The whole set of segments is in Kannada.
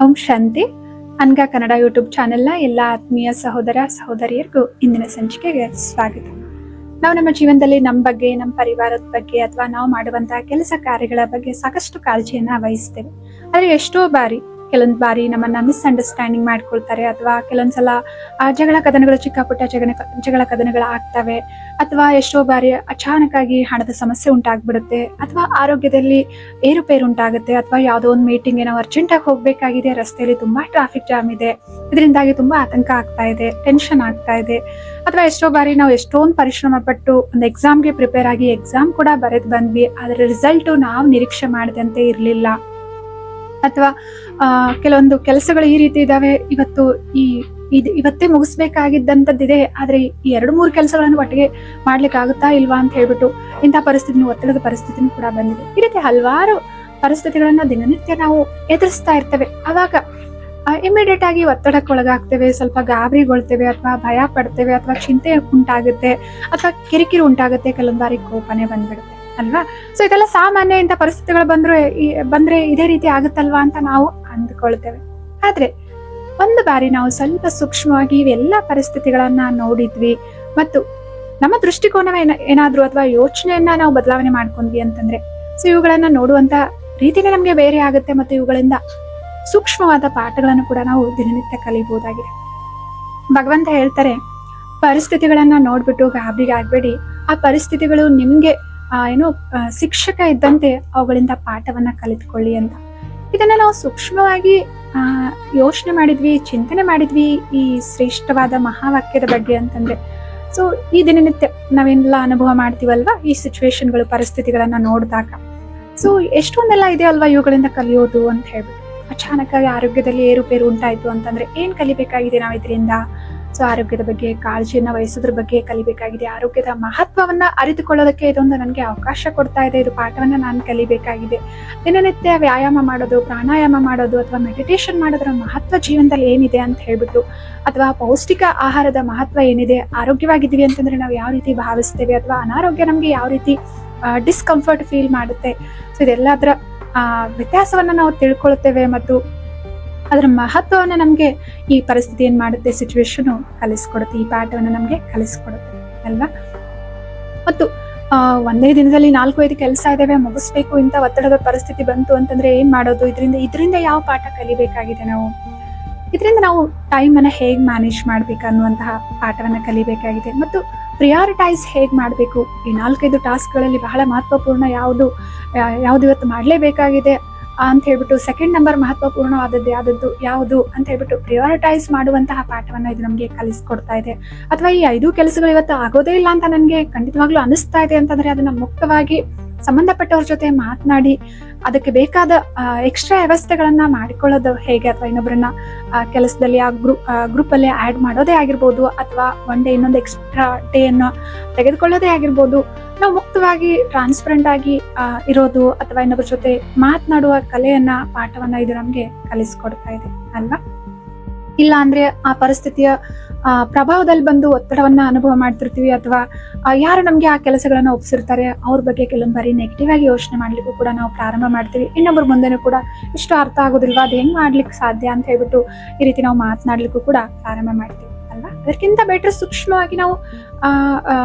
ಓಂ ಶಾಂತಿ. ಅನ್ಗಾ ಕನ್ನಡ ಯೂಟ್ಯೂಬ್ ಚಾನೆಲ್ನ ಎಲ್ಲ ಆತ್ಮೀಯ ಸಹೋದರ ಸಹೋದರಿಯರಿಗೂ ಇಂದಿನ ಸಂಚಿಕೆಗೆ ಸ್ವಾಗತ. ನಾವು ನಮ್ಮ ಜೀವನದಲ್ಲಿ ನಮ್ಮ ಬಗ್ಗೆ, ನಮ್ಮ ಪರಿವಾರದ ಬಗ್ಗೆ ಅಥವಾ ನಾವು ಮಾಡುವಂತಹ ಕೆಲಸ ಕಾರ್ಯಗಳ ಬಗ್ಗೆ ಸಾಕಷ್ಟು ಕಾಳಜಿಯನ್ನ ವಹಿಸ್ತೇವೆ. ಆದ್ರೆ ಎಷ್ಟೋ ಬಾರಿ ಕೆಲವೊಂದು ಬಾರಿ ನಮ್ಮನ್ನ ಮಿಸ್ಅಂಡರ್ಸ್ಟ್ಯಾಂಡಿಂಗ್ ಮಾಡ್ಕೊಳ್ತಾರೆ, ಅಥವಾ ಕೆಲವೊಂದ್ಸಲ ಜಗಳ ಕದನಗಳು, ಚಿಕ್ಕ ಪುಟ್ಟ ಜಗಳ ಕದನಗಳು ಆಗ್ತವೆ, ಅಥವಾ ಎಷ್ಟೋ ಬಾರಿ ಅಚಾನಕ್ ಆಗಿ ಹಣದ ಸಮಸ್ಯೆ ಉಂಟಾಗ್ಬಿಡುತ್ತೆ, ಅಥವಾ ಆರೋಗ್ಯದಲ್ಲಿ ಏರುಪೇರು ಉಂಟಾಗುತ್ತೆ, ಅಥವಾ ಯಾವುದೋ ಒಂದು ಮೀಟಿಂಗ್ ನಾವು ಅರ್ಜೆಂಟ್ ಆಗಿ ಹೋಗ್ಬೇಕಾಗಿದೆ, ರಸ್ತೆಯಲ್ಲಿ ತುಂಬಾ ಟ್ರಾಫಿಕ್ ಜಾಮ್ ಇದೆ, ಇದರಿಂದಾಗಿ ತುಂಬಾ ಆತಂಕ ಆಗ್ತಾ ಇದೆ, ಟೆನ್ಷನ್ ಆಗ್ತಾ ಇದೆ. ಅಥವಾ ಎಷ್ಟೋ ಬಾರಿ ನಾವು ಎಷ್ಟೊಂದು ಪರಿಶ್ರಮ ಪಟ್ಟು ಒಂದು ಎಕ್ಸಾಮ್ಗೆ ಪ್ರಿಪೇರ್ ಆಗಿ ಎಕ್ಸಾಮ್ ಕೂಡ ಬರೆದು ಬಂದ್ವಿ, ಅದರ ರಿಸಲ್ಟ್ ನಾವು ನಿರೀಕ್ಷೆ ಮಾಡದಂತೆ ಇರ್ಲಿಲ್ಲ. ಅಥವಾ ಕೆಲವೊಂದು ಕೆಲಸಗಳು ಈ ರೀತಿ ಇದಾವೆ, ಇವತ್ತೇ ಮುಗಿಸ್ಬೇಕಾಗಿದ್ದಂಥದ್ದಿದೆ, ಆದ್ರೆ ಈ 2-3 ಕೆಲಸಗಳನ್ನು ಒಟ್ಟಿಗೆ ಮಾಡ್ಲಿಕ್ಕೆ ಆಗುತ್ತಾ ಇಲ್ವಾ ಅಂತ ಹೇಳ್ಬಿಟ್ಟು ಇಂತಹ ಪರಿಸ್ಥಿತಿ, ಒತ್ತಡದ ಪರಿಸ್ಥಿತಿನೂ ಕೂಡ ಬಂದಿದೆ. ಈ ರೀತಿ ಹಲವಾರು ಪರಿಸ್ಥಿತಿಗಳನ್ನ ದಿನನಿತ್ಯ ನಾವು ಎದುರಿಸ್ತಾ ಇರ್ತೇವೆ. ಅವಾಗ ಇಮಿಡಿಯೇಟ್ ಆಗಿ ಒತ್ತಡಕ್ಕೊಳಗಾಗ್ತೇವೆ, ಸ್ವಲ್ಪ ಗಾಬರಿಗೊಳ್ತೇವೆ, ಅಥವಾ ಭಯ ಪಡ್ತೇವೆ, ಅಥವಾ ಚಿಂತೆ ಉಂಟಾಗುತ್ತೆ, ಅಥವಾ ಕಿರಿಕಿರಿ ಉಂಟಾಗುತ್ತೆ, ಕೆಲವೊಂದು ಬಾರಿ ಕೋಪನೆ ಬಂದ್ಬಿಡುತ್ತೆ ಅಲ್ವಾ. ಸೊ ಇದೆಲ್ಲ ಸಾಮಾನ್ಯ. ಇಂಥ ಪರಿಸ್ಥಿತಿಗಳು ಬಂದ್ರೆ ಇದೇ ರೀತಿ ಆಗುತ್ತಲ್ವಾ ಅಂತ ನಾವು ಅಂದ್ಕೊಳ್ತೇವೆ. ಆದ್ರೆ ಒಂದು ಬಾರಿ ನಾವು ಸ್ವಲ್ಪ ಸೂಕ್ಷ್ಮವಾಗಿ ಇವೆಲ್ಲ ಪರಿಸ್ಥಿತಿಗಳನ್ನ ನೋಡಿದ್ವಿ ಮತ್ತು ನಮ್ಮ ದೃಷ್ಟಿಕೋನ ಏನಾದ್ರು ಅಥವಾ ಯೋಚನೆಯನ್ನ ನಾವು ಬದಲಾವಣೆ ಮಾಡ್ಕೊಂಡ್ವಿ ಅಂತಂದ್ರೆ, ಸೊ ಇವುಗಳನ್ನ ನೋಡುವಂತ ರೀತಿನೇ ನಮ್ಗೆ ಬೇರೆ ಆಗುತ್ತೆ, ಮತ್ತು ಇವುಗಳಿಂದ ಸೂಕ್ಷ್ಮವಾದ ಪಾಠಗಳನ್ನು ಕೂಡ ನಾವು ದಿನನಿತ್ಯ ಕಲಿಬಹುದಾಗಿದೆ. ಭಗವಂತ ಹೇಳ್ತಾರೆ, ಪರಿಸ್ಥಿತಿಗಳನ್ನ ನೋಡ್ಬಿಟ್ಟು ಗಾಬರಿಗೆ ಆಗ್ಬೇಡಿ, ಆ ಪರಿಸ್ಥಿತಿಗಳು ನಿಮ್ಗೆ ಶಿಕ್ಷಕ ಇದ್ದಂತೆ ಅವುಗಳಿಂದ ಪಾಠವನ್ನ ಕಲಿತುಕೊಳ್ಳಿ ಅಂತ. ಇದನ್ನ ನಾವು ಸೂಕ್ಷ್ಮವಾಗಿ ಯೋಚನೆ ಮಾಡಿದ್ವಿ, ಚಿಂತನೆ ಮಾಡಿದ್ವಿ ಈ ಶ್ರೇಷ್ಠವಾದ ಮಹಾವಾಕ್ಯದ ಬಗ್ಗೆ ಅಂತಂದ್ರೆ. ಸೊ ಈ ದಿನನಿತ್ಯ ನಾವೆಲ್ಲ ಅನುಭವ ಮಾಡ್ತೀವಲ್ವಾ ಈ ಸಿಚುವೇಶನ್ಗಳು, ಪರಿಸ್ಥಿತಿಗಳನ್ನ ನೋಡಿದಾಗ. ಸೊ ಎಷ್ಟೊಂದೆಲ್ಲ ಇದೆ ಅಲ್ವಾ ಇವುಗಳಿಂದ ಕಲಿಯೋದು ಅಂತ ಹೇಳ್ಬಿಟ್ಟು. ಅಚಾನಕ್ ಆಗಿ ಆರೋಗ್ಯದಲ್ಲಿ ಏರುಪೇರು ಉಂಟಾಯ್ತು ಅಂತಂದ್ರೆ ಏನ್ ಕಲಿಬೇಕಾಗಿದೆ ನಾವು ಇದರಿಂದ? ಸೊ ಆರೋಗ್ಯದ ಬಗ್ಗೆ ಕಾಳಜಿಯನ್ನ ವಹಿಸೋದ್ರ ಬಗ್ಗೆ ಕಲಿಬೇಕಾಗಿದೆ. ಆರೋಗ್ಯದ ಮಹತ್ವವನ್ನ ಅರಿತುಕೊಳ್ಳೋದಕ್ಕೆ ಇದೊಂದು ನನಗೆ ಅವಕಾಶ ಕೊಡ್ತಾ ಇದೆ, ಇದು ಪಾಠವನ್ನ ನಾನು ಕಲಿಬೇಕಾಗಿದೆ. ದಿನನಿತ್ಯ ವ್ಯಾಯಾಮ ಮಾಡೋದು, ಪ್ರಾಣಾಯಾಮ ಮಾಡೋದು, ಅಥವಾ ಮೆಡಿಟೇಷನ್ ಮಾಡೋದ್ರ ಮಹತ್ವ ಜೀವನದಲ್ಲಿ ಏನಿದೆ ಅಂತ ಹೇಳ್ಬಿಟ್ಟು, ಅಥವಾ ಪೌಷ್ಟಿಕ ಆಹಾರದ ಮಹತ್ವ ಏನಿದೆ, ಆರೋಗ್ಯವಾಗಿದ್ದೀವಿ ಅಂತಂದ್ರೆ ನಾವು ಯಾವ ರೀತಿ ಭಾವಿಸ್ತೇವೆ, ಅಥವಾ ಅನಾರೋಗ್ಯ ನಮ್ಗೆ ಯಾವ ರೀತಿ ಡಿಸ್ಕಂಫರ್ಟ್ ಫೀಲ್ ಮಾಡುತ್ತೆ, ಸೊ ಇದೆಲ್ಲದರ ವ್ಯತ್ಯಾಸವನ್ನ ನಾವು ತಿಳ್ಕೊಳ್ತೇವೆ, ಮತ್ತು ಅದರ ಮಹತ್ವವನ್ನ ನಮ್ಗೆ ಈ ಪರಿಸ್ಥಿತಿ ಏನ್ ಮಾಡುತ್ತೆ, ಸಿಚುವೇಶನ್ ಕಲಿಸ್ಕೊಡುತ್ತೆ, ಈ ಪಾಠವನ್ನ ನಮ್ಗೆ ಕಲಿಸ್ಕೊಡುತ್ತೆ ಅಲ್ವಾ. ಮತ್ತು ಒಂದೇ ದಿನದಲ್ಲಿ 4-5 ಕೆಲಸ ಇದಾವೆ, ಮುಗಿಸ್ಬೇಕು, ಇಂಥ ಒತ್ತಡದ ಪರಿಸ್ಥಿತಿ ಬಂತು ಅಂತಂದ್ರೆ ಏನ್ ಮಾಡೋದು? ಇದರಿಂದ ಯಾವ ಪಾಠ ಕಲಿಬೇಕಾಗಿದೆ ನಾವು? ಇದರಿಂದ ನಾವು ಟೈಮ್ ಅನ್ನ ಹೇಗ್ ಮ್ಯಾನೇಜ್ ಮಾಡ್ಬೇಕು ಅನ್ನುವಂತಹ ಪಾಠವನ್ನ ಕಲಿಬೇಕಾಗಿದೆ. ಮತ್ತು ಪ್ರಿಯಾರಿಟೈಸ್ ಹೇಗ್ ಮಾಡ್ಬೇಕು, ಈ 4-5 ಟಾಸ್ಕ್ಗಳಲ್ಲಿ ಬಹಳ ಮಹತ್ವಪೂರ್ಣ ಯಾವ್ದು ಇವತ್ತು ಮಾಡ್ಲೇಬೇಕಾಗಿದೆ ಅಂತ ಹೇಳ್ಬಿಟ್ಟು, ಸೆಕೆಂಡ್ ನಂಬರ್ ಮಹತ್ವಪೂರ್ಣವಾದದ್ದು ಯಾವುದು ಅಂತ ಹೇಳ್ಬಿಟ್ಟು ಪ್ರಿಯಾರಿಟೈಸ್ ಮಾಡುವಂತಹ ಪಾಠವನ್ನ ಇದು ನಮ್ಗೆ ಕಲಿಸ್ಕೊಡ್ತಾ ಇದೆ. ಅಥವಾ ಈ 5 ಕೆಲಸಗಳು ಇವತ್ತು ಆಗೋದೇ ಇಲ್ಲ ಅಂತ ನನ್ಗೆ ಖಂಡಿತವಾಗ್ಲೂ ಅನಿಸ್ತಾ ಇದೆ ಅಂತಂದ್ರೆ ಅದನ್ನ ಮುಕ್ತವಾಗಿ ಸಂಬಂಧಪಟ್ಟವ್ರ ಜೊತೆ ಮಾತನಾಡಿ ಅದಕ್ಕೆ ಬೇಕಾದ ಎಕ್ಸ್ಟ್ರಾ ವ್ಯವಸ್ಥೆಗಳನ್ನ ಮಾಡಿಕೊಳ್ಳೋದು ಹೇಗೆ, ಅಥವಾ ಇನ್ನೊಬ್ಬರನ್ನ ಕೆಲಸದಲ್ಲಿ ಆ ಗ್ರೂಪ್ ಅಲ್ಲಿ ಆಡ್ ಮಾಡೋದೇ ಆಗಿರ್ಬೋದು, ಅಥವಾ ಒನ್ ಡೇ ಇನ್ನೊಂದು ಎಕ್ಸ್ಟ್ರಾ ಡೇ ಅನ್ನು ತೆಗೆದುಕೊಳ್ಳೋದೇ ಆಗಿರ್ಬೋದು, ನಾವು ಮುಕ್ತವಾಗಿ ಟ್ರಾನ್ಸ್ಪರೆಂಟ್ ಆಗಿ ಇರೋದು, ಅಥವಾ ಇನ್ನೊಬ್ಬರ ಜೊತೆ ಮಾತನಾಡುವ ಕಲೆಯನ್ನ, ಪಾಠವನ್ನ ಇದು ನಮ್ಗೆ ಕಲಿಸ್ಕೊಡ್ತಾ ಇದೆ ಅಲ್ವಾ. ಇಲ್ಲ ಅಂದ್ರೆ ಆ ಪರಿಸ್ಥಿತಿಯ ಪ್ರಭಾವದಲ್ಲಿ ಬಂದು ಒತ್ತಡವನ್ನ ಅನುಭವ ಮಾಡ್ತಿರ್ತೀವಿ, ಅಥವಾ ಯಾರು ನಮ್ಗೆ ಆ ಕೆಲಸಗಳನ್ನ ಒಪ್ಸಿರ್ತಾರೆ ಅವ್ರ ಬಗ್ಗೆ ಕೆಲವೊಂದು ಬಾರಿ ನೆಗೆಟಿವ್ ಆಗಿ ಯೋಚನೆ ಮಾಡ್ಲಿಕ್ಕೂ ಕೂಡ ನಾವು ಪ್ರಾರಂಭ ಮಾಡ್ತೀವಿ. ಇನ್ನೊಬ್ಬರ ಮುಂದೆನೂ ಕೂಡ ಇಷ್ಟು ಅರ್ಥ ಆಗೋದಿಲ್ವಾ, ಅದು ಹೆಂಗ್ ಮಾಡ್ಲಿಕ್ಕೆ ಸಾಧ್ಯ ಅಂತ ಹೇಳ್ಬಿಟ್ಟು ಈ ರೀತಿ ನಾವು ಮಾತನಾಡ್ಲಿಕ್ಕೂ ಕೂಡ ಪ್ರಾರಂಭ ಮಾಡ್ತೀವಿ ಅಲ್ವಾ. ಅದಕ್ಕಿಂತ ಬೆಟರ್ ಸೂಕ್ಷ್ಮವಾಗಿ ನಾವು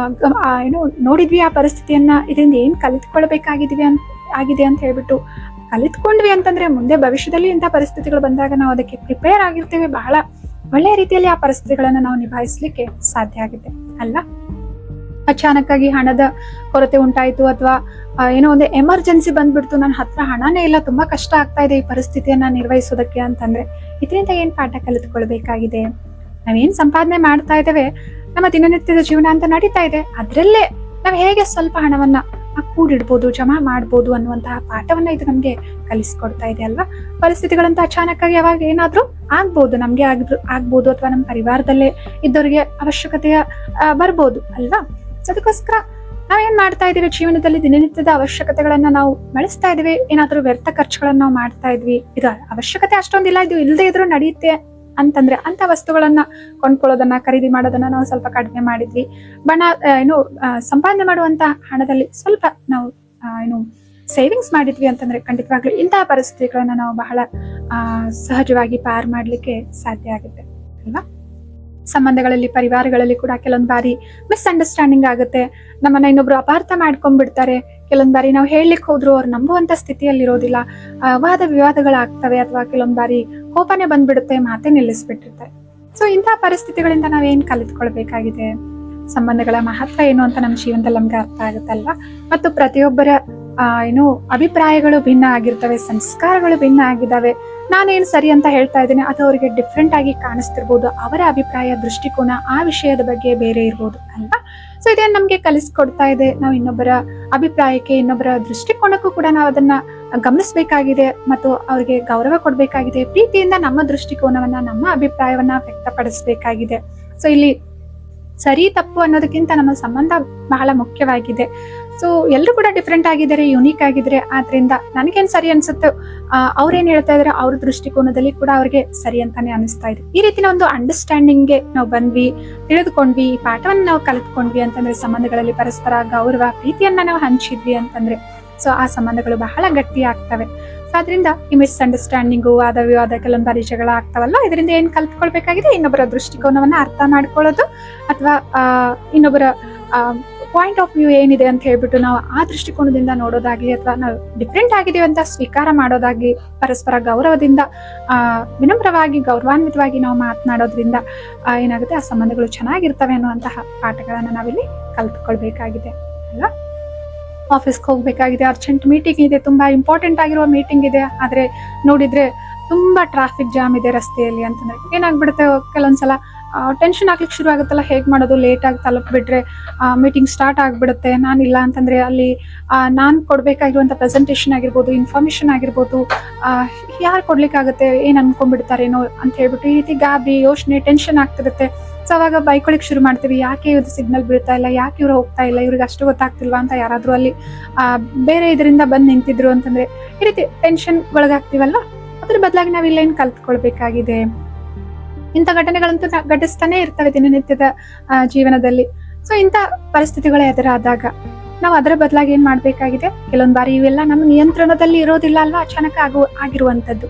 ನೋಡಿದ್ವಿ ಆ ಪರಿಸ್ಥಿತಿಯನ್ನ, ಇದರಿಂದ ಏನ್ ಆಗಿದೆ ಅಂತ ಹೇಳ್ಬಿಟ್ಟು ಕಲಿತ್ಕೊಂಡ್ವಿ ಅಂತಂದ್ರೆ ಮುಂದೆ ಭವಿಷ್ಯದಲ್ಲಿ ಇಂಥ ಪರಿಸ್ಥಿತಿಗಳು ಬಂದಾಗ ನಾವು ಅದಕ್ಕೆ ಪ್ರಿಪೇರ್ ಆಗಿರ್ತೇವೆ, ಬಹಳ ಒಳ್ಳೆಯ ರೀತಿಯಲ್ಲಿ ಆ ಪರಿಸ್ಥಿತಿಗಳನ್ನ ನಾವು ನಿಭಾಯಿಸ್ಲಿಕ್ಕೆ ಸಾಧ್ಯ ಆಗುತ್ತೆ ಅಲ್ವಾ. ಅಚಾನಕ್ ಆಗಿ ಹಣದ ಕೊರತೆ ಉಂಟಾಯ್ತು, ಅಥವಾ ಒಂದು ಎಮರ್ಜೆನ್ಸಿ ಬಂದ್ಬಿಡ್ತು, ನನ್ನ ಹತ್ರ ಹಣನೇ ಇಲ್ಲ, ತುಂಬಾ ಕಷ್ಟ ಆಗ್ತಾ ಇದೆ ಈ ಪರಿಸ್ಥಿತಿಯನ್ನ ನಿರ್ವಹಿಸೋದಕ್ಕೆ ಅಂತಂದ್ರೆ ಇದರಿಂದ ಏನ್ ಪಾಠ ಕಲಿತುಕೊಳ್ಬೇಕಾಗಿದೆ? ನಾವೇನ್ ಸಂಪಾದನೆ ಮಾಡ್ತಾ ಇದ್ದೇವೆ, ನಮ್ಮ ದಿನನಿತ್ಯದ ಜೀವನ ಅಂತ ನಡೀತಾ ಇದೆ, ಅದ್ರಲ್ಲೇ ನಾವ್ ಹೇಗೆ ಸ್ವಲ್ಪ ಹಣವನ್ನ ಕೂಡಿಡ್ಬೋದು, ಜಮಾ ಮಾಡ್ಬೋದು ಅನ್ನುವಂತಹ ಪಾಠವನ್ನ ಇದು ನಮ್ಗೆ ಕಲಿಸ್ಕೊಡ್ತಾ ಇದೆ ಅಲ್ವಾ. ಪರಿಸ್ಥಿತಿಗಳಂತ ಅಚಾನಕ್ ಆಗಿ ಯಾವಾಗ ಏನಾದ್ರೂ ಆಗ್ಬೋದು, ನಮ್ಗೆ ಆಗ್ಬೋದು, ಅಥವಾ ನಮ್ಮ ಪರಿವಾರದಲ್ಲೇ ಇದ್ದವರಿಗೆ ಅವಶ್ಯಕತೆಯ ಬರ್ಬೋದು ಅಲ್ವಾ. ಅದಕ್ಕೋಸ್ಕರ ನಾವೇನ್ ಮಾಡ್ತಾ ಇದೀವಿ, ಜೀವನದಲ್ಲಿ ದಿನನಿತ್ಯದ ಅವಶ್ಯಕತೆಗಳನ್ನ ನಾವು ಬಳಸ್ತಾ ಇದೀವಿ, ಏನಾದ್ರೂ ವ್ಯರ್ಥ ಖರ್ಚುಗಳನ್ನ ನಾವು ಮಾಡ್ತಾ ಇದ್ವಿ, ಇದು ಅವಶ್ಯಕತೆ ಅಷ್ಟೊಂದಿಲ್ಲ, ಇದು ಇಲ್ಲದೆ ಇದ್ರೂ ನಡೆಯುತ್ತೆ ಅಂತಂದ್ರೆ ಅಂತ ವಸ್ತುಗಳನ್ನ ಕೊಂಡ್ಕೊಳ್ಳೋದನ್ನ, ಖರೀದಿ ಮಾಡೋದನ್ನ ನಾವು ಸ್ವಲ್ಪ ಕಡಿಮೆ ಮಾಡಿದ್ವಿ. ಸಂಪಾದನೆ ಮಾಡುವಂತ ಹಣದಲ್ಲಿ ಸ್ವಲ್ಪ ನಾವು ಸೇವಿಂಗ್ಸ್ ಮಾಡಿದ್ವಿ ಅಂತಂದ್ರೆ ಖಂಡಿತವಾಗ್ಲೂ ಇಂತಹ ಪರಿಸ್ಥಿತಿಗಳನ್ನ ನಾವು ಬಹಳ ಸಹಜವಾಗಿ ಪಾರ್ ಮಾಡ್ಲಿಕ್ಕೆ ಸಾಧ್ಯ ಆಗುತ್ತೆ ಅಲ್ವಾ. ಸಂಬಂಧಗಳಲ್ಲಿ, ಪರಿವಾರಗಳಲ್ಲಿ ಕೂಡ ಕೆಲವೊಂದು ಬಾರಿ ಮಿಸ್ಅಂಡರ್ಸ್ಟ್ಯಾಂಡಿಂಗ್ ಆಗುತ್ತೆ, ನಮ್ಮನ್ನ ಇನ್ನೊಬ್ರು ಅಪಾರ್ಥ ಮಾಡ್ಕೊಂಡ್ಬಿಡ್ತಾರೆ. ಕೆಲವೊಂದ್ ಬಾರಿ ನಾವು ಹೇಳಲಿಕ್ಕೆ ಹೋದ್ರು ಅವ್ರು ನಂಬುವಂತ ಸ್ಥಿತಿಯಲ್ಲಿ ಇರೋದಿಲ್ಲ, ವಾದ ವಿವಾದಗಳಾಗ್ತವೆ, ಅಥವಾ ಕೆಲವೊಂದ್ ಬಾರಿ ಕೋಪನೆ ಬಂದ್ಬಿಡುತ್ತೆ, ಮಾತೆ ನಿಲ್ಲಿಸ್ಬಿಟ್ಟಿರ್ತಾರೆ. ಸೊ ಇಂತಹ ಪರಿಸ್ಥಿತಿಗಳಿಂದ ನಾವೇನ್ ಕಲಿತ್ಕೊಳ್ಬೇಕಾಗಿದೆ, ಸಂಬಂಧಗಳ ಮಹತ್ವ ಏನು ಅಂತ ನಮ್ಮ ಜೀವನದಲ್ಲಿ ನಮ್ಗೆ ಅರ್ಥ ಆಗುತ್ತಲ್ವಾ. ಮತ್ತು ಪ್ರತಿಯೊಬ್ಬರ ಅಭಿಪ್ರಾಯಗಳು ಭಿನ್ನ ಆಗಿರ್ತವೆ, ಸಂಸ್ಕಾರಗಳು ಭಿನ್ನ ಆಗಿದ್ದಾವೆ. ನಾನೇನು ಸರಿ ಅಂತ ಹೇಳ್ತಾ ಇದ್ದೀನಿ, ಅದು ಅವರಿಗೆ ಡಿಫ್ರೆಂಟ್ ಆಗಿ ಕಾಣಿಸ್ತಿರ್ಬೋದು. ಅವರ ಅಭಿಪ್ರಾಯ, ದೃಷ್ಟಿಕೋನ ಆ ವಿಷಯದ ಬಗ್ಗೆ ಬೇರೆ ಇರ್ಬೋದು ಅಲ್ವಾ. ಸೊ ಇದೇನು ನಮ್ಗೆ ಕಲಿಸ್ಕೊಡ್ತಾ ಇದೆ, ನಾವು ಇನ್ನೊಬ್ಬರ ಅಭಿಪ್ರಾಯಕ್ಕೆ, ಇನ್ನೊಬ್ಬರ ದೃಷ್ಟಿಕೋನಕ್ಕೂ ಕೂಡ ನಾವು ಅದನ್ನ ಗಮನಿಸಬೇಕಾಗಿದೆ ಮತ್ತು ಅವ್ರಿಗೆ ಗೌರವ ಕೊಡ್ಬೇಕಾಗಿದೆ. ಪ್ರೀತಿಯಿಂದ ನಮ್ಮ ದೃಷ್ಟಿಕೋನವನ್ನ, ನಮ್ಮ ಅಭಿಪ್ರಾಯವನ್ನ ವ್ಯಕ್ತಪಡಿಸಬೇಕಾಗಿದೆ. ಸೊ ಇಲ್ಲಿ ಸರಿ ತಪ್ಪು ಅನ್ನೋದಕ್ಕಿಂತ ನಮ್ಮ ಸಂಬಂಧ ಬಹಳ ಮುಖ್ಯವಾಗಿದೆ. ಸೊ ಎಲ್ಲರೂ ಕೂಡ ಡಿಫ್ರೆಂಟ್ ಆಗಿದ್ದಾರೆ, ಯುನೀಕ್ ಆಗಿದ್ರೆ, ಆದ್ರಿಂದ ನನಗೇನ್ ಸರಿ ಅನ್ಸುತ್ತೋ ಅವ್ರೇನ್ ಹೇಳ್ತಾ ಇದಾರೆ ಅವ್ರ ದೃಷ್ಟಿಕೋನದಲ್ಲಿ ಕೂಡ ಅವ್ರಿಗೆ ಸರಿ ಅಂತಾನೆ ಅನಿಸ್ತಾ ಇದೆ. ಈ ರೀತಿನ ಒಂದು ಅಂಡರ್ಸ್ಟ್ಯಾಂಡಿಂಗ್ಗೆ ನಾವು ಬಂದ್ವಿ, ತಿಳಿದುಕೊಂಡ್ವಿ, ಈ ಪಾಠವನ್ನ ನಾವು ಕಲಿತ್ಕೊಂಡ್ವಿ ಅಂತಂದ್ರೆ, ಸಂಬಂಧಗಳಲ್ಲಿ ಪರಸ್ಪರ ಗೌರವ, ಪ್ರೀತಿಯನ್ನ ನಾವು ಹಂಚಿದ್ವಿ ಅಂತಂದ್ರೆ, ಸೊ ಆ ಸಂಬಂಧಗಳು ಬಹಳ ಗಟ್ಟಿ ಆಗ್ತವೆ. ಸೊ ಅದರಿಂದ ಈ ಮಿಸ್ಅಂಡರ್ಸ್ಟ್ಯಾಂಡಿಂಗು, ವಾದ ವಿವಾದ, ಕೆಲವೊಂದು ಬಾರಿ ಜಗಳ ಆಗ್ತಾವಲ್ಲ, ಇದರಿಂದ ಏನ್ ಕಲ್ತ್ಕೊಳ್ಬೇಕಾಗಿದೆ, ಇನ್ನೊಬ್ಬರ ದೃಷ್ಟಿಕೋನವನ್ನ ಅರ್ಥ ಮಾಡ್ಕೊಳ್ಳೋದು, ಅಥವಾ ಇನ್ನೊಬ್ಬರ ಪಾಯಿಂಟ್ ಆಫ್ ವ್ಯೂ ಏನಿದೆ ಅಂತ ಹೇಳ್ಬಿಟ್ಟು ನಾವು ಆ ದೃಷ್ಟಿಕೋನದಿಂದ ನೋಡೋದಾಗ್ಲಿ, ಅಥವಾ ನಾವು ಡಿಫ್ರೆಂಟ್ ಆಗಿದೀವಿ ಅಂತ ಸ್ವೀಕಾರ ಮಾಡೋದಾಗ್ಲಿ, ಪರಸ್ಪರ ಗೌರವದಿಂದ ವಿನಮ್ರವಾಗಿ, ಗೌರವಾನ್ವಿತವಾಗಿ ನಾವು ಮಾತನಾಡೋದ್ರಿಂದ ಏನಾಗುತ್ತೆ, ಆ ಸಂಬಂಧಗಳು ಚೆನ್ನಾಗಿರ್ತವೆ ಅನ್ನುವಂತಹ ಪಾಠಗಳನ್ನ ನಾವಿಲ್ಲಿ ಕಲ್ತ್ಕೊಳ್ಬೇಕಾಗಿದೆ ಅಲ್ವಾ. ಆಫೀಸ್ಗೆ ಹೋಗ್ಬೇಕಾಗಿದೆ, ಅರ್ಜೆಂಟ್ ಮೀಟಿಂಗ್ ಇದೆ, ತುಂಬಾ ಇಂಪಾರ್ಟೆಂಟ್ ಆಗಿರುವ ಮೀಟಿಂಗ್ ಇದೆ, ಆದ್ರೆ ನೋಡಿದ್ರೆ ತುಂಬಾ ಟ್ರಾಫಿಕ್ ಜಾಮ್ ಇದೆ ರಸ್ತೆಯಲ್ಲಿ ಅಂತಂದ್ರೆ ಏನಾಗ್ಬಿಡುತ್ತೆ, ಕೆಲವೊಂದ್ಸಲ ಟೆನ್ಷನ್ ಆಗ್ಲಿಕ್ಕೆ ಶುರು ಆಗುತ್ತಲ್ಲ, ಹೇಗ್ ಮಾಡೋದು, ಲೇಟ್ ಆಗಿ ತಲುಪ್ಬಿಟ್ರೆ ಮೀಟಿಂಗ್ ಸ್ಟಾರ್ಟ್ ಆಗ್ಬಿಡುತ್ತೆ. ನಾನಿಲ್ಲ ಅಂತಂದ್ರೆ ಅಲ್ಲಿ ನಾನ್ ಕೊಡ್ಬೇಕಾಗಿರುವಂತ ಪ್ರೆಸೆಂಟೇಶನ್ ಆಗಿರ್ಬೋದು, ಇನ್ಫಾರ್ಮೇಶನ್ ಆಗಿರ್ಬೋದು, ಯಾರು ಕೊಡ್ಲಿಕ್ಕಾಗುತ್ತೆ, ಏನ್ ಅನ್ಕೊಂಡ್ಬಿಡ್ತಾರೇನೋ ಅಂತ ಹೇಳ್ಬಿಟ್ಟು ಈ ರೀತಿ ಗಾಬರಿ, ಯೋಚನೆ, ಟೆನ್ಷನ್ ಆಗ್ತಿರುತ್ತೆ. ಸೊ ಅವಾಗ ಬೈಕೊಳಿಕ್ ಶುರು ಮಾಡ್ತೀವಿ, ಯಾಕೆ ಇವ್ರದ್ದು ಸಿಗ್ನಲ್ ಬೀಳ್ತಾ ಇಲ್ಲ, ಯಾಕೆ ಇವ್ರು ಹೋಗ್ತಾ ಇಲ್ಲ, ಇವ್ರಿಗೆ ಅಷ್ಟು ಗೊತ್ತಾಗ್ತಿಲ್ವಾ ಅಂತ ಯಾರಾದ್ರೂ ಅಲ್ಲಿ ಬೇರೆ ಇದರಿಂದ ಬಂದ್ ನಿಂತಿದ್ರು ಅಂತಂದ್ರೆ ಈ ರೀತಿ ಟೆನ್ಷನ್ ಒಳಗಾಗ್ತಿವಲ್ವಾ. ಅದ್ರ ಬದಲಾಗಿ ನಾವ್ ಇಲ್ಲ ಏನ್ ಕಲ್ತ್ಕೊಳ್ಬೇಕಾಗಿದೆ, ಇಂಥ ಘಟನೆಗಳಂತೂ ಘಟಿಸ್ತಾನೆ ಇರ್ತವೆ ದಿನನಿತ್ಯದ ಜೀವನದಲ್ಲಿ. ಸೊ ಇಂಥ ಪರಿಸ್ಥಿತಿಗಳು ಎದುರಾದಾಗ ನಾವು ಅದರ ಬದಲಾಗಿ ಏನ್ ಮಾಡ್ಬೇಕಾಗಿದೆ, ಕೆಲವೊಂದ್ ಬಾರಿ ಇವೆಲ್ಲ ನಮ್ಮ ನಿಯಂತ್ರಣದಲ್ಲಿ ಇರೋದಿಲ್ಲ ಅಲ್ವಾ, ಅಚಾನಕ್ ಆಗಿರುವಂತದ್ದು.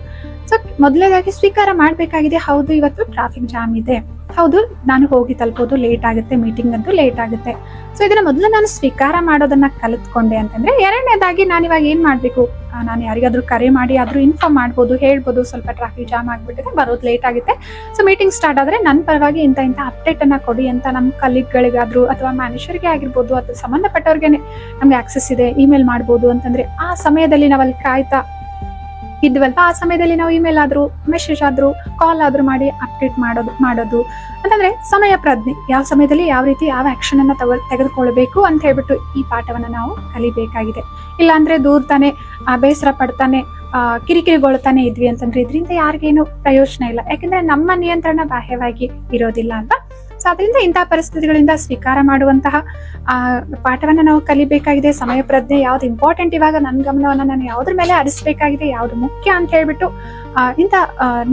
ಸೊ ಮೊದಲನೇದಾಗಿ ಸ್ವೀಕಾರ ಮಾಡ್ಬೇಕಾಗಿದೆ, ಹೌದು ಇವತ್ತು ಟ್ರಾಫಿಕ್ ಜಾಮ್ ಇದೆ, ಹೌದು ನಾನು ಹೋಗಿ ತಲುಪೋದು ಲೇಟ್ ಆಗುತ್ತೆ, ಮೀಟಿಂಗ್ ಅಂತೂ ಲೇಟ್ ಆಗುತ್ತೆ. ಸೊ ಇದನ್ನ ಮೊದಲು ನಾನು ಸ್ವೀಕಾರ ಮಾಡೋದನ್ನ ಕಲಿತ್ಕೊಂಡೆ ಅಂತಂದ್ರೆ, ಎರಡನೇದಾಗಿ ನಾನು ಇವಾಗ ಏನ್ ಮಾಡ್ಬೇಕು, ನಾನು ಯಾರಿಗಾದ್ರೂ ಕರೆ ಮಾಡಿ ಆದ್ರೂ ಇನ್ಫಾರ್ಮ್ ಮಾಡ್ಬೋದು, ಹೇಳ್ಬೋದು, ಸ್ವಲ್ಪ ಟ್ರಾಫಿಕ್ ಜಾಮ್ ಆಗ್ಬಿಟ್ಟಿದೆ, ಬರೋದು ಲೇಟ್ ಆಗುತ್ತೆ, ಸೊ ಮೀಟಿಂಗ್ ಸ್ಟಾರ್ಟ್ ಆದ್ರೆ ನನ್ನ ಪರವಾಗಿ ಇಂಥ ಅಪ್ಡೇಟ್ ಅನ್ನ ಕೊಡಿ ಅಂತ ನಮ್ಮ ಕಲೀಗ್ಗಳಿಗಾದ್ರೂ ಅಥವಾ ಮ್ಯಾನೇಜರ್ಗೆ ಆಗಿರ್ಬೋದು, ಅಥವಾ ಸಂಬಂಧಪಟ್ಟವ್ರಿಗೆ ನಮ್ಗೆ ಆಕ್ಸೆಸ್ ಇದೆ, ಇಮೇಲ್ ಮಾಡ್ಬೋದು ಅಂತಂದ್ರೆ ಆ ಸಮಯದಲ್ಲಿ ನಾವಲ್ಲಿ ಕಾಯ್ತಾ ಇದ್ವಲ್ವ, ಆ ಸಮಯದಲ್ಲಿ ನಾವು ಇಮೇಲ್ ಆದ್ರೂ, ಮೆಸೇಜ್ ಆದ್ರೂ, ಕಾಲ್ ಆದ್ರೂ ಮಾಡಿ ಅಪ್ಡೇಟ್ ಮಾಡೋದು ಅಂತಂದ್ರೆ ಸಮಯ ಪ್ರಜ್ಞೆ, ಯಾವ ಸಮಯದಲ್ಲಿ ಯಾವ ರೀತಿ ಯಾವ ಆಕ್ಷನ್ ಅನ್ನ ತೆಗೆದುಕೊಳ್ಬೇಕು ಅಂತ ಹೇಳ್ಬಿಟ್ಟು ಈ ಪಾಠವನ್ನ ನಾವು ಕಲಿಬೇಕಾಗಿದೆ. ಇಲ್ಲ ಅಂದ್ರೆ ದೂರ್ತಾನೆ, ಬೇಸರ ಪಡ್ತಾನೆ, ಕಿರಿಕಿರಿಗೊಳ್ತಾನೆ ಇದ್ವಿ ಅಂತಂದ್ರೆ ಇದರಿಂದ ಯಾರಿಗೇನು ಪ್ರಯೋಜನ ಇಲ್ಲ, ಯಾಕಂದ್ರೆ ನಮ್ಮ ನಿಯಂತ್ರಣ ಬಾಹ್ಯವಾಗಿ ಇರೋದಿಲ್ಲ ಅಲ್ವಾ. ಸೊ ಅದರಿಂದ ಇಂತಹ ಪರಿಸ್ಥಿತಿಗಳಿಂದ ಸ್ವೀಕಾರ ಮಾಡುವಂತಹ ಪಾಠವನ್ನ ನಾವು ಕಲಿಬೇಕಾಗಿದೆ. ಸಮಯ ಪ್ರಜ್ಞೆ, ಯಾವ್ದು ಇಂಪಾರ್ಟೆಂಟ್, ಇವಾಗ ನನ್ನ ಗಮನವನ್ನ ನಾನು ಯಾವ್ದ್ರ ಮೇಲೆ ಹರಿಸ್ಬೇಕಾಗಿದೆ, ಯಾವ್ದು ಮುಖ್ಯ ಅಂತ ಹೇಳ್ಬಿಟ್ಟು ಇಂಥ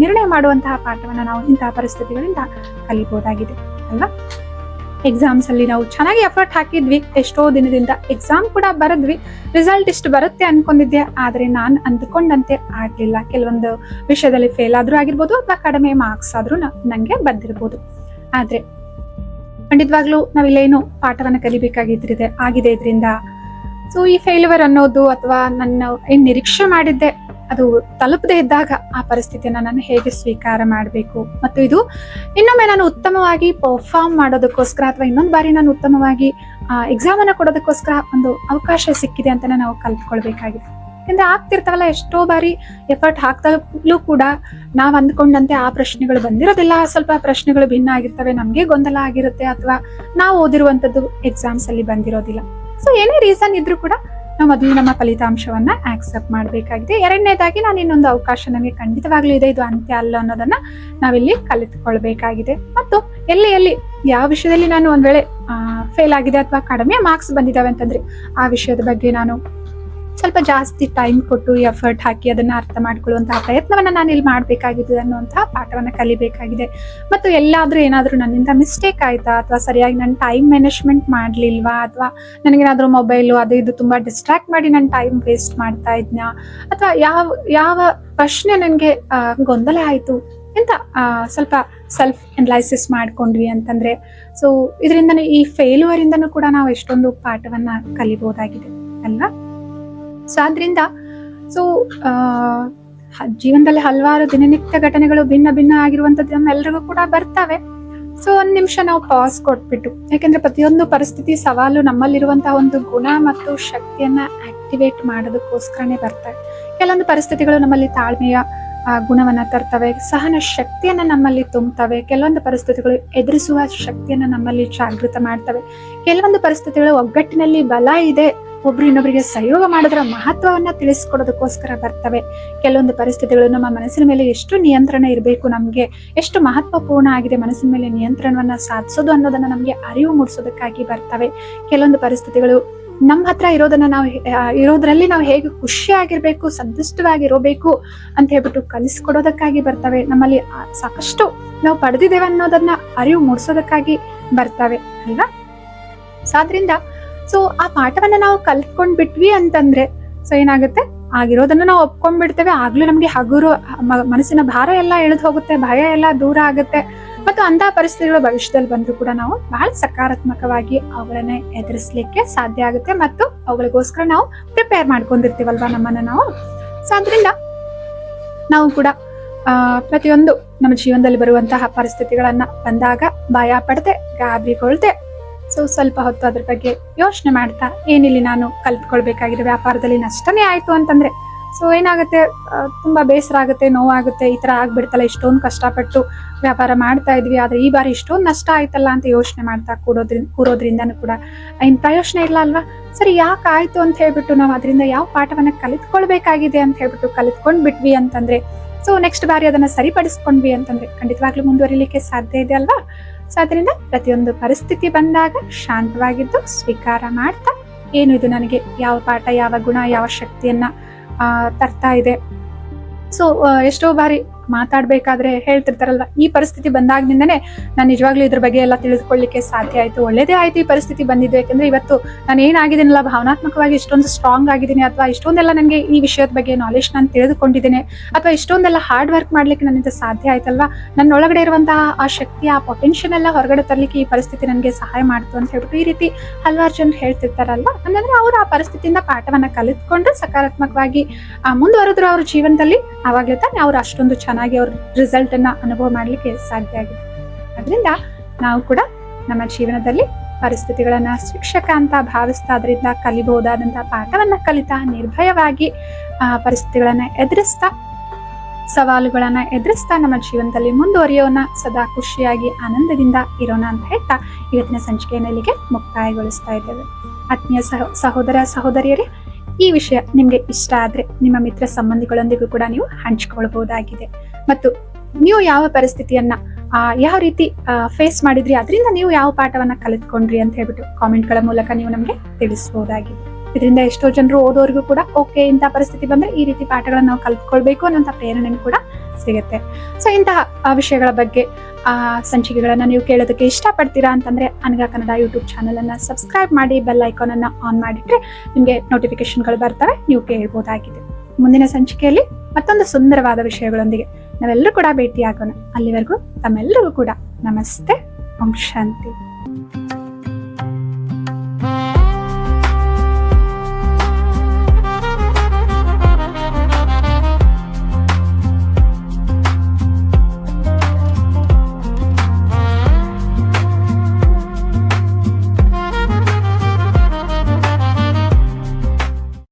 ನಿರ್ಣಯ ಮಾಡುವಂತಹ ಪಾಠವನ್ನ ನಾವು ಇಂತಹ ಪರಿಸ್ಥಿತಿಗಳಿಂದ ಕಲಿಬಹುದಾಗಿದೆ ಅಲ್ವಾ. ಎಕ್ಸಾಮ್ಸ್ ಅಲ್ಲಿ ನಾವು ಚೆನ್ನಾಗಿ ಎಫರ್ಟ್ ಹಾಕಿದ್ವಿ, ಎಷ್ಟೋ ದಿನದಿಂದ ಎಕ್ಸಾಮ್ ಕೂಡ ಬರದ್ವಿ, ರಿಸಲ್ಟ್ ಇಷ್ಟು ಬರುತ್ತೆ ಅನ್ಕೊಂಡಿದ್ದೆ, ಆದ್ರೆ ನಾನ್ ಅಂದ್ಕೊಂಡಂತೆ ಆಗ್ಲಿಲ್ಲ. ಕೆಲವೊಂದು ವಿಷಯದಲ್ಲಿ ಫೇಲ್ ಆದ್ರೂ ಆಗಿರ್ಬೋದು, ಅಥವಾ ಕಡಿಮೆ ಮಾರ್ಕ್ಸ್ ಆದ್ರೂ ನಂಗೆ ಬಂದಿರ್ಬೋದು. ಆದ್ರೆ ಖಂಡಿತವಾಗ್ಲೂ ನಾವಿಲ್ಲೇನು ಪಾಠವನ್ನ ಆಗಿದೆ ಇದರಿಂದ. ಸೊ ಈ ಫೇಲ್ಯೂರ್ ಅನ್ನೋದು, ಅಥವಾ ನನ್ನ ಏನ್ ನಿರೀಕ್ಷೆ ಮಾಡಿದ್ದೆ ಅದು ತಲುಪದೇ ಇದ್ದಾಗ ಆ ಪರಿಸ್ಥಿತಿಯನ್ನ ನಾನು ಹೇಗೆ ಸ್ವೀಕಾರ ಮಾಡಬೇಕು, ಮತ್ತು ಇದು ಇನ್ನೊಮ್ಮೆ ನಾನು ಉತ್ತಮವಾಗಿ ಪರ್ಫಾರ್ಮ್ ಮಾಡೋದಕ್ಕೋಸ್ಕರ, ಅಥವಾ ಇನ್ನೊಂದು ಬಾರಿ ನಾನು ಉತ್ತಮವಾಗಿ ಎಕ್ಸಾಮ್ ಅನ್ನ ಕೊಡೋದಕ್ಕೋಸ್ಕರ ಒಂದು ಅವಕಾಶ ಸಿಕ್ಕಿದೆ ಅಂತ ನಾವು ಕಲ್ತ್ಕೊಳ್ಬೇಕಾಗಿದೆ. ಯಾಕಂದ್ರೆ ಆಗ್ತಿರ್ತಾವಲ್ಲ, ಎಷ್ಟೋ ಬಾರಿ ಎಫರ್ಟ್ ಹಾಕ್ತಲೂ ಕೂಡ ನಾವ್ ಅಂದ್ಕೊಂಡಂತೆ ಆ ಪ್ರಶ್ನೆಗಳು ಬಂದಿರೋದಿಲ್ಲ, ಸ್ವಲ್ಪ ಪ್ರಶ್ನೆಗಳು ಭಿನ್ನ ಆಗಿರ್ತವೆ, ನಮ್ಗೆ ಗೊಂದಲ ಆಗಿರುತ್ತೆ, ಅಥವಾ ನಾವು ಓದಿರುವಂತದ್ದು ಎಕ್ಸಾಮ್ಸ್ ಅಲ್ಲಿ ಬಂದಿರೋದಿಲ್ಲ. ಸೊ ಏನೇ ರೀಸನ್ ಇದ್ರೂ ಕೂಡ ನಾವು ಮೊದಲು ನಮ್ಮ ಫಲಿತಾಂಶವನ್ನ ಆಕ್ಸೆಪ್ಟ್ ಮಾಡ್ಬೇಕಾಗಿದೆ. ಎರಡನೇದಾಗಿ ನಾನು ಇನ್ನೊಂದು ಅವಕಾಶ ನನಗೆ ಖಂಡಿತವಾಗ್ಲೂ ಇದೆ, ಇದು ಅಂತ್ಯ ಅಲ್ಲ ಅನ್ನೋದನ್ನ ನಾವಿಲ್ಲಿ ಕಲಿತುಕೊಳ್ಬೇಕಾಗಿದೆ. ಮತ್ತು ಎಲ್ಲಿ ಯಾವ ವಿಷಯದಲ್ಲಿ ನಾನು ಒಂದ್ ವೇಳೆ ಫೇಲ್ ಆಗಿದೆ ಅಥವಾ ಕಡಿಮೆ ಮಾರ್ಕ್ಸ್ ಬಂದಿದ್ದಾವೆ ಅಂತಂದ್ರೆ ಆ ವಿಷಯದ ಬಗ್ಗೆ ನಾನು ಸ್ವಲ್ಪ ಜಾಸ್ತಿ ಟೈಮ್ ಕೊಟ್ಟು ಎಫರ್ಟ್ ಹಾಕಿ ಅದನ್ನ ಅರ್ಥ ಮಾಡ್ಕೊಳ್ಳುವಂತಹ ಪ್ರಯತ್ನವನ್ನ ನಾನು ಇಲ್ಲಿ ಮಾಡ್ಬೇಕಾಗಿದೆ ಅನ್ನುವಂತಹ ಪಾಠವನ್ನ ಕಲಿಬೇಕಾಗಿದೆ. ಮತ್ತು ಎಲ್ಲಾದ್ರೂ ಏನಾದ್ರೂ ನನ್ನಿಂದ ಮಿಸ್ಟೇಕ್ ಆಯ್ತಾ, ಅಥವಾ ಸರಿಯಾಗಿ ನಾನು ಟೈಮ್ ಮ್ಯಾನೇಜ್ಮೆಂಟ್ ಮಾಡ್ಲಿಲ್ವಾ, ಅಥವಾ ನನಗೇನಾದ್ರೂ ಮೊಬೈಲು ಅದು ಇದು ತುಂಬಾ ಡಿಸ್ಟ್ರಾಕ್ಟ್ ಮಾಡಿ ನಾನು ಟೈಮ್ ವೇಸ್ಟ್ ಮಾಡ್ತಾ ಇದ್ನಾ, ಅಥವಾ ಯಾವ ಪ್ರಶ್ನೆ ನನಗೆ ಗೊಂದಲ ಆಯ್ತು ಅಂತ ಸ್ವಲ್ಪ ಸೆಲ್ಫ್ ಅನಲೈಸಿಸ್ ಮಾಡ್ಕೊಂಡ್ವಿ ಅಂತಂದ್ರೆ, ಸೊ ಇದರಿಂದನೇ ಈ ಫೇಲ್ಯೂರ್ ಇಂದನೂ ಕೂಡ ನಾವು ಎಷ್ಟೊಂದು ಪಾಠವನ್ನ ಕಲಿಬಹುದಾಗಿದೆ ಅಲ್ವಾ. ಸೊ ಆದ್ರಿಂದ ಜೀವನದಲ್ಲಿ ಹಲವಾರು ದಿನನಿತ್ಯ ಘಟನೆಗಳು ಭಿನ್ನ ಭಿನ್ನ ಆಗಿರುವಂತದ್ದು ನಮ್ಮೆಲ್ಲರಿಗೂ ಕೂಡ ಬರ್ತವೆ. ಸೊ ಒಂದ್ ನಿಮಿಷ ನಾವು ಪಾಸ್ ಕೊಟ್ಬಿಟ್ಟು, ಯಾಕಂದ್ರೆ ಪ್ರತಿಯೊಂದು ಪರಿಸ್ಥಿತಿ ಸವಾಲು ನಮ್ಮಲ್ಲಿರುವಂತಹ ಒಂದು ಗುಣ ಮತ್ತು ಶಕ್ತಿಯನ್ನ ಆಕ್ಟಿವೇಟ್ ಮಾಡೋದಕ್ಕೋಸ್ಕರನೇ ಬರ್ತವೆ. ಕೆಲವೊಂದು ಪರಿಸ್ಥಿತಿಗಳು ನಮ್ಮಲ್ಲಿ ತಾಳ್ಮೆಯ ಗುಣವನ್ನ ತರ್ತವೆ, ಸಹನ ಶಕ್ತಿಯನ್ನ ನಮ್ಮಲ್ಲಿ ತುಂಬುತ್ತವೆ. ಕೆಲವೊಂದು ಪರಿಸ್ಥಿತಿಗಳು ಎದುರಿಸುವ ಶಕ್ತಿಯನ್ನ ನಮ್ಮಲ್ಲಿ ಜಾಗೃತ ಮಾಡ್ತವೆ. ಕೆಲವೊಂದು ಪರಿಸ್ಥಿತಿಗಳು ಒಗ್ಗಟ್ಟಿನಲ್ಲಿ ಬಲ ಇದೆ, ಒಬ್ರು ಇನ್ನೊಬ್ಬರಿಗೆ ಸಹಯೋಗ ಮಾಡೋದ್ರ ಮಹತ್ವವನ್ನ ತಿಳಿಸ್ಕೊಡೋದಕ್ಕೋಸ್ಕರ ಬರ್ತವೆ. ಕೆಲವೊಂದು ಪರಿಸ್ಥಿತಿಗಳು ನಮ್ಮ ಮನಸ್ಸಿನ ಮೇಲೆ ಎಷ್ಟು ನಿಯಂತ್ರಣ ಇರಬೇಕು, ನಮ್ಗೆ ಎಷ್ಟು ಮಹತ್ವಪೂರ್ಣ ಆಗಿದೆ ಮನಸ್ಸಿನ ಮೇಲೆ ನಿಯಂತ್ರಣವನ್ನ ಸಾಧಿಸೋದು ಅನ್ನೋದನ್ನ ನಮ್ಗೆ ಅರಿವು ಮೂಡಿಸೋದಕ್ಕಾಗಿ ಬರ್ತವೆ. ಕೆಲವೊಂದು ಪರಿಸ್ಥಿತಿಗಳು ನಮ್ಮ ಹತ್ರ ಇರೋದ್ರಲ್ಲಿ ನಾವು ಹೇಗೆ ಖುಷಿಯಾಗಿರ್ಬೇಕು, ಸಂತುಷ್ಟವಾಗಿರೋಬೇಕು ಅಂತ ಹೇಳ್ಬಿಟ್ಟು ಕಲಿಸ್ಕೊಡೋದಕ್ಕಾಗಿ ಬರ್ತವೆ. ನಮ್ಮಲ್ಲಿ ಸಾಕಷ್ಟು ನಾವು ಪಡೆದಿದ್ದೇವೆ ಅನ್ನೋದನ್ನ ಅರಿವು ಮೂಡಿಸೋದಕ್ಕಾಗಿ ಬರ್ತವೆ ಅಲ್ವಾ. ಸೊ ಆದ್ರಿಂದ ಆ ಪಾಠವನ್ನ ನಾವು ಕಲ್ತ್ಕೊಂಡ್ಬಿಟ್ವಿ ಅಂತಂದ್ರೆ ಏನಾಗುತ್ತೆ, ಆಗಿರೋದನ್ನ ನಾವು ಒಪ್ಕೊಂಡ್ಬಿಡ್ತೇವೆ. ಆಗ್ಲೂ ನಮ್ಗೆ ಹಗುರು ಮನಸ್ಸಿನ ಭಾರ ಎಲ್ಲ ಇಳಿದು ಹೋಗುತ್ತೆ, ಭಯ ಎಲ್ಲ ದೂರ ಆಗುತ್ತೆ. ಮತ್ತು ಅಂತಹ ಪರಿಸ್ಥಿತಿಗಳು ಭವಿಷ್ಯದಲ್ಲಿ ಬಂದ್ರು ಕೂಡ ನಾವು ಬಹಳ ಸಕಾರಾತ್ಮಕವಾಗಿ ಅವುಗಳನ್ನ ಎದುರಿಸ್ಲಿಕ್ಕೆ ಸಾಧ್ಯ ಆಗುತ್ತೆ, ಮತ್ತು ಅವುಗಳಿಗೋಸ್ಕರ ನಾವು ಪ್ರಿಪೇರ್ ಮಾಡ್ಕೊಂಡಿರ್ತೀವಲ್ವಾ ನಮ್ಮನ್ನ ನಾವು. ಸೊ ಅದರಿಂದ ನಾವು ಕೂಡ ಪ್ರತಿಯೊಂದು ನಮ್ಮ ಜೀವನದಲ್ಲಿ ಬರುವಂತಹ ಪರಿಸ್ಥಿತಿಗಳನ್ನ ಬಂದಾಗ ಭಯ ಪಡದೆ, ಗಾಬರಿಗೊಳ್ದೆ, ಸ್ವಲ್ಪ ಹೊತ್ತು ಅದ್ರ ಬಗ್ಗೆ ಯೋಚನೆ ಮಾಡ್ತಾ, ಏನಿಲ್ಲಿ ನಾನು ಕಲ್ತ್ಕೊಳ್ಬೇಕಾಗಿದೆ, ವ್ಯಾಪಾರದಲ್ಲಿ ನಷ್ಟನೇ ಆಯ್ತು ಅಂತಂದ್ರೆ ಏನಾಗುತ್ತೆ, ತುಂಬಾ ಬೇಸರ ಆಗುತ್ತೆ, ನೋವಾಗುತ್ತೆ, ಈ ತರ ಆಗ್ಬಿಡ್ತಲ್ಲ, ಇಷ್ಟೊಂದು ಕಷ್ಟಪಟ್ಟು ವ್ಯಾಪಾರ ಮಾಡ್ತಾ ಇದ್ವಿ, ಆದ್ರೆ ಈ ಬಾರಿ ಇಷ್ಟೊಂದು ನಷ್ಟ ಆಯ್ತಲ್ಲ ಅಂತ ಯೋಚನೆ ಮಾಡ್ತಾ ಕೂರೋದ್ರಿಂದನೂ ಕೂಡ ಏನ್ ಪ್ರಯೋಜನ ಇಲ್ಲ ಅಲ್ವಾ. ಸರಿ, ಯಾಕೆ ಆಯ್ತು ಅಂತ ಹೇಳ್ಬಿಟ್ಟು ನಾವು ಅದರಿಂದ ಯಾವ ಪಾಠವನ್ನ ಕಲಿತ್ಕೊಳ್ಬೇಕಾಗಿದೆ ಅಂತ ಹೇಳ್ಬಿಟ್ಟು ಕಲಿತ್ಕೊಂಡ್ ಬಿಟ್ವಿ ಅಂತಂದ್ರೆ, ನೆಕ್ಸ್ಟ್ ಬಾರಿ ಅದನ್ನ ಸರಿಪಡಿಸ್ಕೊಂಡ್ವಿ ಅಂತಂದ್ರೆ ಖಂಡಿತವಾಗ್ಲೂ ಮುಂದುವರಿಲಿಕ್ಕೆ ಸಾಧ್ಯ ಇದೆ ಅಲ್ವಾ. ಸೊ ಅದರಿಂದ ಪ್ರತಿಯೊಂದು ಪರಿಸ್ಥಿತಿ ಬಂದಾಗ ಶಾಂತವಾಗಿದ್ದು ಸ್ವೀಕಾರ ಮಾಡ್ತಾ, ಏನು ಇದು ನನಗೆ ಯಾವ ಪಾಠ, ಯಾವ ಗುಣ, ಯಾವ ಶಕ್ತಿಯನ್ನ ತರ್ತಾ ಇದೆ. ಎಷ್ಟೋ ಬಾರಿ ಮಾತಾಡ್ಬೇಕಾದ್ರೆ ಹೇಳ್ತಿರ್ತಾರಲ್ವಾ, ಈ ಪರಿಸ್ಥಿತಿ ಬಂದಾಗ್ನಿಂದನೇ ನಾನು ನಿಜವಾಗ್ಲೂ ಇದ್ರ ಬಗ್ಗೆ ಎಲ್ಲ ತಿಳಿದುಕೊಳ್ಳಿಕ್ಕೆ ಸಾಧ್ಯ ಆಯ್ತು, ಒಳ್ಳೇದೇ ಆಯ್ತು ಈ ಪರಿಸ್ಥಿತಿ ಬಂದಿದ್ದು. ಯಾಕಂದ್ರೆ ಇವತ್ತು ನಾನು ಏನಾಗಿದ್ದೀನಲ್ಲ, ಭಾವನಾತ್ಮಕವಾಗಿ ಇಷ್ಟೊಂದು ಸ್ಟ್ರಾಂಗ್ ಆಗಿದ್ದೀನಿ, ಅಥವಾ ಇಷ್ಟೊಂದೆಲ್ಲ ನನಗೆ ಈ ವಿಷಯದ ಬಗ್ಗೆ ನಾಲೆಜ್ ನಾನು ತಿಳಿದುಕೊಂಡಿದ್ದೇನೆ, ಅಥವಾ ಇಷ್ಟೊಂದೆಲ್ಲ ಹಾರ್ಡ್ ವರ್ಕ್ ಮಾಡ್ಲಿಕ್ಕೆ ನನ್ನಿಂದ ಸಾಧ್ಯ ಆಯ್ತಲ್ವಾ, ನನ್ನ ಒಳಗಡೆ ಇರುವಂತಹ ಆ ಶಕ್ತಿ, ಆ ಪೊಟೆನ್ಷಿಯಲ್ ಎಲ್ಲ ಹೊರಗಡೆ ತರ್ಲಿಕ್ಕೆ ಈ ಪರಿಸ್ಥಿತಿ ನನಗೆ ಸಹಾಯ ಮಾಡ್ತು ಅಂತ ಹೇಳ್ಬಿಟ್ಟು ಈ ರೀತಿ ಹಲವಾರು ಜನ ಹೇಳ್ತಿರ್ತಾರಲ್ವಾ. ಅಂದ್ರೆ ಅವರು ಆ ಪರಿಸ್ಥಿತಿಯಿಂದ ಪಾಠವನ್ನ ಕಲಿತ್ಕೊಂಡು ಸಕಾರಾತ್ಮಕವಾಗಿ ಮುಂದುವರೆದ್ರು ಅವ್ರ ಜೀವನದಲ್ಲಿ. ಆವಾಗ್ಲೇ ತಾನೆ ಅವ್ರು ಅಷ್ಟೊಂದು ಚೆನ್ನಾಗಿ ಅವ್ರ ರಿಸಲ್ಟ್ ಅನ್ನ ಅನುಭವ ಮಾಡ್ಲಿಕ್ಕೆ ಸಾಧ್ಯ ಆಗಿದೆ. ಅದರಿಂದ ನಾವು ಕೂಡ ನಮ್ಮ ಜೀವನದಲ್ಲಿ ಪರಿಸ್ಥಿತಿಗಳನ್ನ ಶಿಕ್ಷಕ ಅಂತ ಭಾವಿಸ್ತಾ, ಅದರಿಂದ ಕಲಿಬಹುದಾದಂತಹ ಪಾಠವನ್ನ ಕಲಿತಾ, ನಿರ್ಭಯವಾಗಿ ಪರಿಸ್ಥಿತಿಗಳನ್ನ ಎದುರಿಸ್ತಾ, ಸವಾಲುಗಳನ್ನ ಎದುರಿಸ್ತಾ ನಮ್ಮ ಜೀವನದಲ್ಲಿ ಮುಂದುವರಿಯೋಣ, ಸದಾ ಖುಷಿಯಾಗಿ ಆನಂದದಿಂದ ಇರೋಣ ಅಂತ ಹೇಳ್ತಾ ಇವತ್ತಿನ ಸಂಚಿಕೆಯನ್ನು ಇಲ್ಲಿಗೆ ಮುಕ್ತಾಯಗೊಳಿಸ್ತಾ ಇದ್ದೇವೆ. ಆತ್ಮೀಯ ಸಹೋದರ ಸಹೋದರಿಯರೇ, ಈ ವಿಷಯ ನಿಮ್ಗೆ ಇಷ್ಟ ಆದ್ರೆ ನಿಮ್ಮ ಮಿತ್ರ ಸಂಬಂಧಿಗಳೊಂದಿಗೂ ಕೂಡ ನೀವು ಹಂಚಿಕೊಳ್ಬಹುದಾಗಿದೆ. ಮತ್ತು ನೀವು ಯಾವ ಪರಿಸ್ಥಿತಿಯನ್ನ ಯಾವ ರೀತಿ ಫೇಸ್ ಮಾಡಿದ್ರಿ, ಅದರಿಂದ ನೀವು ಯಾವ ಪಾಠವನ್ನ ಕಲಿತ್ಕೊಂಡ್ರಿ ಅಂತ ಹೇಳ್ಬಿಟ್ಟು ಕಾಮೆಂಟ್ಗಳ ಮೂಲಕ ನೀವು ನಮ್ಗೆ ತಿಳಿಸಬಹುದಾಗಿದೆ. ಇದರಿಂದ ಎಷ್ಟೋ ಜನರು ಓದೋರ್ಗೂ ಕೂಡ ಓಕೆ, ಇಂಥ ಪರಿಸ್ಥಿತಿ ಬಂದ್ರೆ ಈ ರೀತಿ ಪಾಠಗಳನ್ನ ನಾವು ಕಲ್ತ್ಕೊಳ್ಬೇಕು ಅನ್ನೋಂಥ ಪ್ರೇರಣೆ ಕೂಡ ಸಿಗುತ್ತೆ. ಇಂತಹ ವಿಷಯಗಳ ಬಗ್ಗೆ ಸಂಚಿಕೆಗಳನ್ನ ನೀವು ಕೇಳೋದಕ್ಕೆ ಇಷ್ಟಪಡ್ತೀರಾ ಅಂತಂದ್ರೆ ಅನಘಾ ಕನ್ನಡ ಯೂಟ್ಯೂಬ್ ಚಾನಲ್ ಅನ್ನ ಸಬ್ಸ್ಕ್ರೈಬ್ ಮಾಡಿ, ಬೆಲ್ ಐಕಾನ್ ಅನ್ನ ಆನ್ ಮಾಡಿಟ್ರೆ ನಿಮ್ಗೆ ನೋಟಿಫಿಕೇಶನ್ಗಳು ಬರ್ತವೆ, ನೀವು ಕೇಳಬಹುದಾಗಿದೆ. ಮುಂದಿನ ಸಂಚಿಕೆಯಲ್ಲಿ ಮತ್ತೊಂದು ಸುಂದರವಾದ ವಿಷಯಗಳೊಂದಿಗೆ ನಾವೆಲ್ಲರೂ ಕೂಡ ಭೇಟಿಯಾಗೋಣ. ಅಲ್ಲಿವರೆಗೂ ತಮ್ಮೆಲ್ಲರಿಗೂ ಕೂಡ ನಮಸ್ತೆ, ಓಂ ಶಾಂತಿ.